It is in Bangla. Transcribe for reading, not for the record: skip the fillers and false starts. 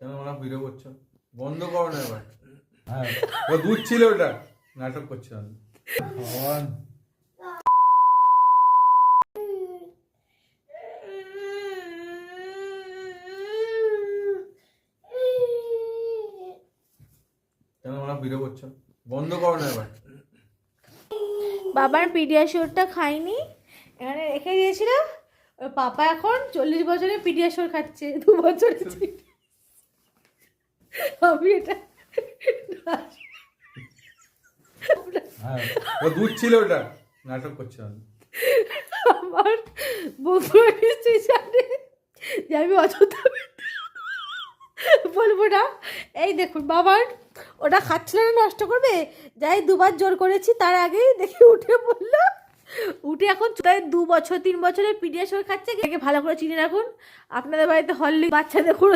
কেন ওরা ভিডিও করছো? বন্ধ করো না এবার। হ্যাঁ, ও দুধ ছিল, ওটা নাটক করছে আমি। ভগবান, কেন ওরা ভিডিও করছো? বন্ধ করো না এবার। বাবার পিডিয়াশোরটা খাইনি, এখানে রেখে দিয়েছিলাম। ওর পাপা এখন 40 বছরে পিডিয়াশোর খাচ্ছে, 2 বছরে আমি এটা হ্যাঁ, ও দুধ ছিল, ওটা নাটক করছে আমি। আমার বন্ধুরা নিশ্চয়ই জানে যে আমি অযথা বলবো না। এই দেখুন বাবার ওটা খাচ্ছিল না, নষ্ট করবে, যাই 2 বার জোর করেছি, তার আগেই দেখি উঠে পড়লো। উঠে এখন তাই 2 বছর 3 বছরের পিডিয়াশোর খাচ্ছে। ভালো করে চিনে রাখুন, আপনাদের বাড়িতে হরলিক্স বাচ্চাদের কোনো